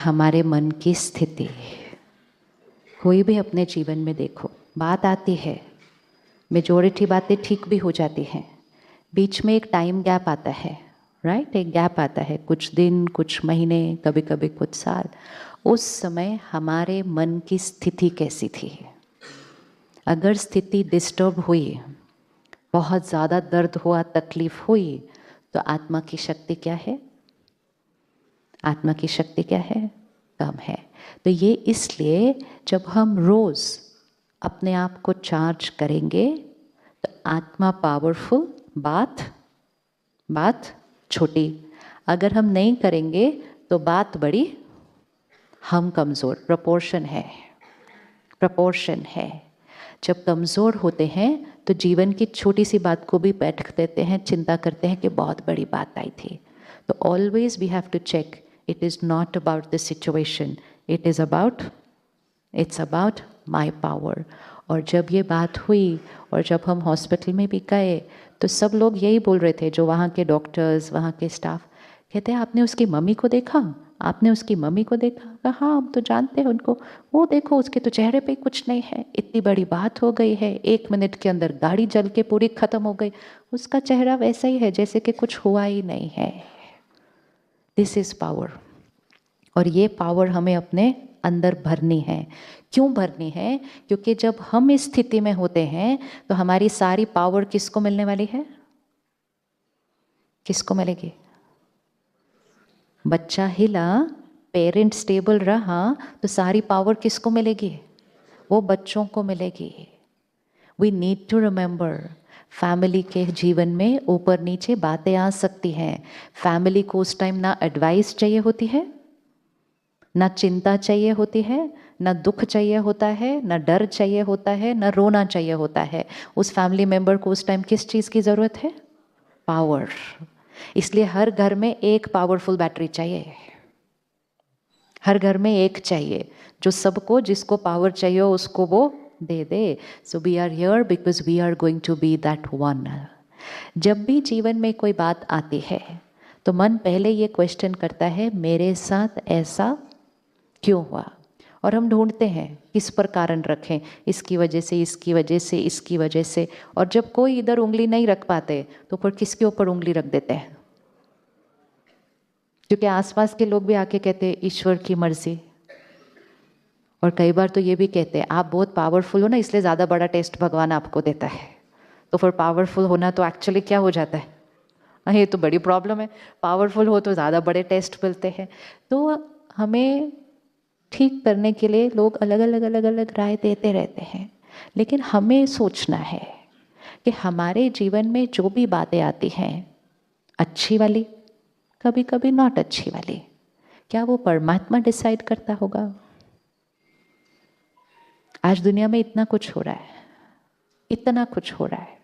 हमारे मन की स्थिति। कोई भी अपने जीवन में देखो, बात आती है, मेजॉरिटी बातें ठीक भी हो जाती हैं, बीच में एक टाइम गैप आता है, राइट? एक गैप आता है, कुछ दिन, कुछ महीने, कभी कभी कुछ साल। उस समय हमारे मन की स्थिति कैसी थी? अगर स्थिति डिस्टर्ब हुई, बहुत ज़्यादा दर्द हुआ, तकलीफ हुई, तो आत्मा की शक्ति क्या है? आत्मा की शक्ति क्या है? कम है। तो ये इसलिए जब हम रोज़ अपने आप को चार्ज करेंगे तो आत्मा पावरफुल, बात छोटी। अगर हम नहीं करेंगे तो बात बड़ी, हम कमज़ोर। प्रपोर्शन है। जब कमज़ोर होते हैं तो जीवन की छोटी सी बात को भी बैठ देते हैं, चिंता करते हैं कि बहुत बड़ी बात आई थी। तो always we have to check, it is not about the situation, it's about my power. और जब ये बात हुई और जब हम हॉस्पिटल में भी गए तो सब लोग यही बोल रहे थे, जो वहाँ के डॉक्टर्स, वहाँ के स्टाफ, कहते हैं आपने उसकी मम्मी को देखा? आपने उसकी मम्मी को देखा? कहा हाँ, हम तो जानते हैं उनको, वो देखो उसके तो चेहरे पे कुछ नहीं है, इतनी बड़ी बात हो गई है, 1 मिनट के अंदर गाड़ी जल के पूरी खत्म हो गई, उसका चेहरा वैसा ही है जैसे कि कुछ हुआ ही नहीं है। This is power. और ये पावर हमें अपने अंदर भरनी है। क्यों भरनी है? क्योंकि जब हम इस स्थिति में होते हैं तो हमारी सारी पावर किसको मिलने वाली है? किसको मिलेगी? बच्चा हिला, पेरेंट स्टेबल रहा, तो सारी पावर किसको मिलेगी? वो बच्चों को मिलेगी। We need to remember, family के जीवन में ऊपर नीचे बातें आ सकती हैं। फैमिली को उस टाइम ना एडवाइस चाहिए होती है, ना चिंता चाहिए होती है, ना दुख चाहिए होता है, ना डर चाहिए होता है, ना रोना चाहिए होता है। उस फैमिली मेंबर को उस टाइम किस चीज़ की ज़रूरत है? पावर। इसलिए हर घर में एक पावरफुल बैटरी चाहिए, हर घर में एक चाहिए, जो सबको, जिसको पावर चाहिए उसको वो दे दे। So we are here because we are going to be that one. जब भी जीवन में कोई बात आती है तो मन पहले ये क्वेश्चन करता है, मेरे साथ ऐसा क्यों हुआ? और हम ढूंढते हैं किस पर कारण रखें, इसकी वजह से, इसकी वजह से, इसकी वजह से। और जब कोई इधर उंगली नहीं रख पाते तो फिर किसके ऊपर उंगली रख देते हैं? क्योंकि आसपास के लोग भी आके कहते हैं ईश्वर की मर्जी। और कई बार तो ये भी कहते हैं आप बहुत पावरफुल हो ना, इसलिए ज़्यादा बड़ा टेस्ट भगवान आपको देता है। तो फिर पावरफुल होना तो एक्चुअली क्या हो जाता है? ये तो बड़ी प्रॉब्लम है, पावरफुल हो तो ज़्यादा बड़े टेस्ट मिलते हैं। तो हमें ठीक करने के लिए लोग अलग अलग राय देते रहते हैं, लेकिन हमें सोचना है कि हमारे जीवन में जो भी बातें आती हैं, अच्छी वाली, कभी कभी नॉट अच्छी वाली, क्या वो परमात्मा डिसाइड करता होगा? आज दुनिया में इतना कुछ हो रहा है, इतना कुछ हो रहा है,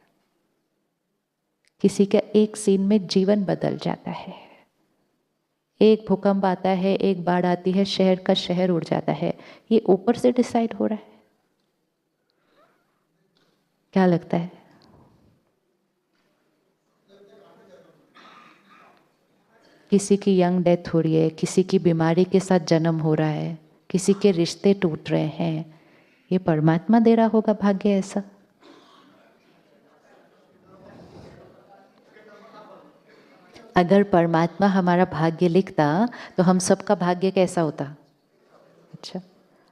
किसी का एक सीन में जीवन बदल जाता है। एक भूकंप आता है, एक बाढ़ आती है, शहर का शहर उड़ जाता है। ये ऊपर से डिसाइड हो रहा है? क्या लगता है? किसी की यंग डेथ हो रही है, किसी की बीमारी के साथ जन्म हो रहा है, किसी के रिश्ते टूट रहे हैं, ये परमात्मा दे रहा होगा भाग्य ऐसा? अगर परमात्मा हमारा भाग्य लिखता तो हम सबका भाग्य कैसा होता? अच्छा,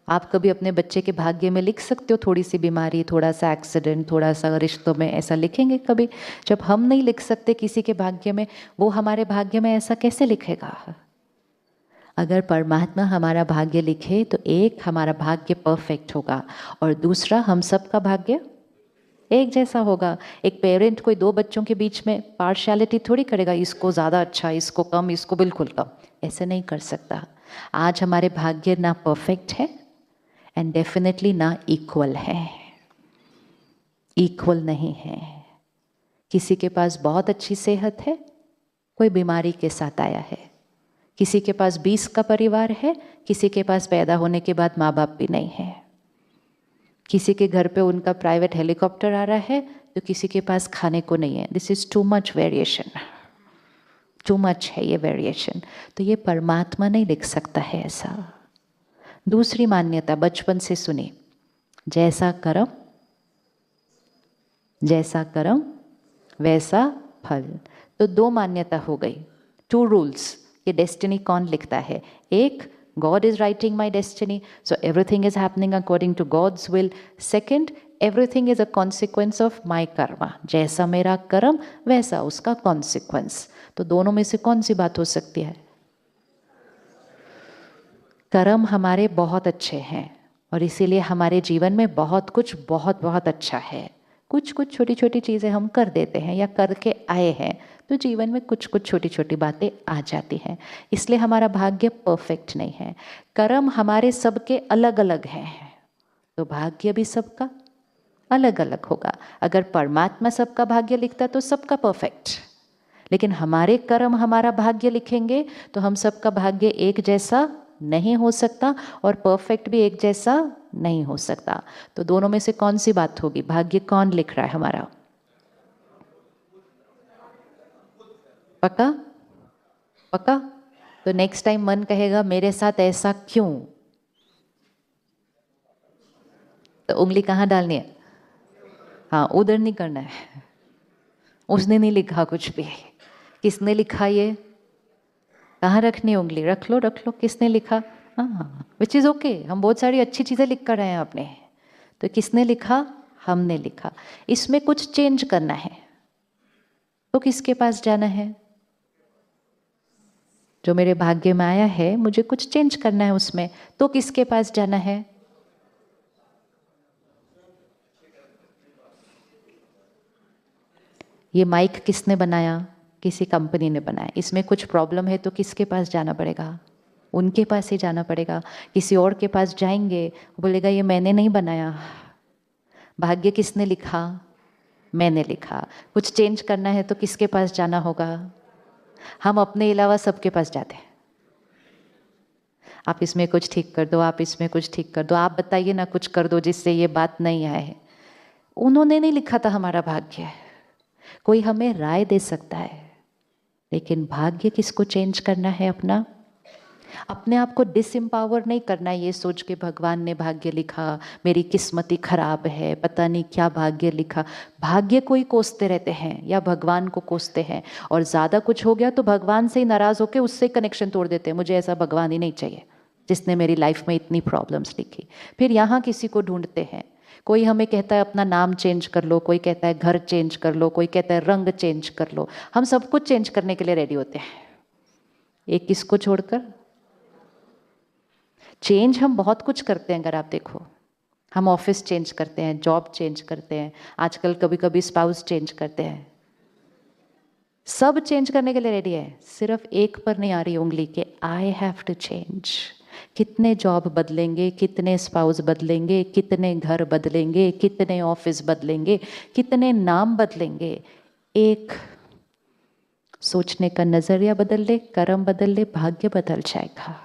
आप कभी अपने बच्चे के भाग्य में लिख सकते हो थोड़ी सी बीमारी, थोड़ा सा एक्सीडेंट, थोड़ा सा रिश्तों में, ऐसा लिखेंगे कभी? जब हम नहीं लिख सकते किसी के भाग्य में, वो हमारे भाग्य में ऐसा कैसे लिखेगा? अगर परमात्मा हमारा भाग्य लिखे तो एक, हमारा भाग्य परफेक्ट होगा, और दूसरा, हम सबका भाग्य एक जैसा होगा। एक पेरेंट कोई दो बच्चों के बीच में पार्शियलिटी थोड़ी करेगा, इसको ज़्यादा अच्छा, इसको कम, इसको बिल्कुल कम, ऐसे नहीं कर सकता। आज हमारे भाग्य ना परफेक्ट है एंड डेफिनेटली ना इक्वल है, इक्वल नहीं है। किसी के पास बहुत अच्छी सेहत है, कोई बीमारी के साथ आया है। किसी के पास 20 का परिवार है, किसी के पास पैदा होने के बाद माँ बाप भी नहीं है। किसी के घर पे उनका प्राइवेट हेलीकॉप्टर आ रहा है तो किसी के पास खाने को नहीं है। This is too much variation, too much है ये वेरिएशन, तो ये परमात्मा नहीं लिख सकता है ऐसा। दूसरी मान्यता बचपन से सुनी, जैसा कर्म वैसा फल। तो दो मान्यता हो गई, टू रूल्स। ये डेस्टिनी कौन लिखता है? एक, God is writing my destiny, so everything is happening according to God's will. Second, everything is a consequence of my karma, जैसा मेरा कर्म वैसा उसका कॉन्सिक्वेंस। तो दोनों में से कौन सी बात हो सकती है? कर्म हमारे बहुत अच्छे हैं और इसीलिए हमारे जीवन में बहुत कुछ बहुत बहुत अच्छा है। कुछ कुछ छोटी छोटी चीज़ें हम कर देते हैं या करके आए हैं, तो जीवन में कुछ कुछ छोटी छोटी बातें आ जाती हैं, इसलिए हमारा भाग्य परफेक्ट नहीं है। कर्म हमारे सबके अलग अलग हैं, तो भाग्य भी सबका अलग अलग होगा। अगर परमात्मा सबका भाग्य लिखता तो सबका परफेक्ट, लेकिन हमारे कर्म हमारा भाग्य लिखेंगे तो हम सबका भाग्य एक जैसा नहीं हो सकता और परफेक्ट भी एक जैसा नहीं हो सकता। तो दोनों में से कौन सी बात होगी? भाग्य कौन लिख रहा है हमारा? पक्का? पक्का? तो नेक्स्ट टाइम मन कहेगा मेरे साथ ऐसा क्यों, तो उंगली कहाँ डालनी है? हाँ, उधर नहीं करना है। उसने नहीं लिखा कुछ भी। किसने लिखा ये? कहाँ रखनी है उंगली? रख लो रख लो, किसने लिखा? हाँ, विच इज़ ओके। हम बहुत सारी अच्छी चीज़ें लिख कर रहे हैं अपने, तो किसने लिखा? हमने लिखा। इसमें कुछ चेंज करना है तो किसके पास जाना है? जो मेरे भाग्य में आया है, मुझे कुछ चेंज करना है उसमें, तो किसके पास जाना है? ये माइक किसने बनाया? किसी कंपनी ने बनाया। इसमें कुछ प्रॉब्लम है तो किसके पास जाना पड़ेगा? उनके पास ही जाना पड़ेगा। किसी और के पास जाएंगे, बोलेगा ये मैंने नहीं बनाया। भाग्य किसने लिखा? मैंने लिखा। कुछ चेंज करना है तो किसके पास जाना होगा? हम अपने अलावा सबके पास जाते हैं। आप इसमें कुछ ठीक कर दो, आप इसमें कुछ ठीक कर दो, आप बताइए ना कुछ कर दो जिससे ये बात नहीं आए। उन्होंने नहीं लिखा था हमारा भाग्य। कोई हमें राय दे सकता है, लेकिन भाग्य किसको चेंज करना है अपना? अपने आप को डिसएम्पावर नहीं करना है ये सोच के भगवान ने भाग्य लिखा, मेरी किस्मती खराब है, पता नहीं क्या भाग्य लिखा। भाग्य को ही कोसते रहते हैं या भगवान को कोसते हैं, और ज़्यादा कुछ हो गया तो भगवान से ही नाराज़ होकर उससे कनेक्शन तोड़ देते हैं। मुझे ऐसा भगवान ही नहीं चाहिए जिसने मेरी लाइफ में इतनी प्रॉब्लम्स लिखी। फिर यहाँ किसी को ढूंढते हैं। कोई हमें कहता है अपना नाम चेंज कर लो, कोई कहता है घर चेंज कर लो, कोई कहता है रंग चेंज कर लो। हम सब कुछ चेंज करने के लिए रेडी होते हैं, एक किसको छोड़कर? चेंज हम बहुत कुछ करते हैं। अगर आप देखो, हम ऑफिस चेंज करते हैं, जॉब चेंज करते हैं, आजकल कभी कभी स्पाउस चेंज करते हैं। सब चेंज करने के लिए रेडी है, सिर्फ एक पर नहीं आ रही उंगली के आई हैव टू चेंज। कितने जॉब बदलेंगे, कितने स्पाउस बदलेंगे, कितने घर बदलेंगे, कितने ऑफिस बदलेंगे, कितने नाम बदलेंगे? एक सोचने का नजरिया बदल ले, कर्म बदल ले, भाग्य बदल जाएगा।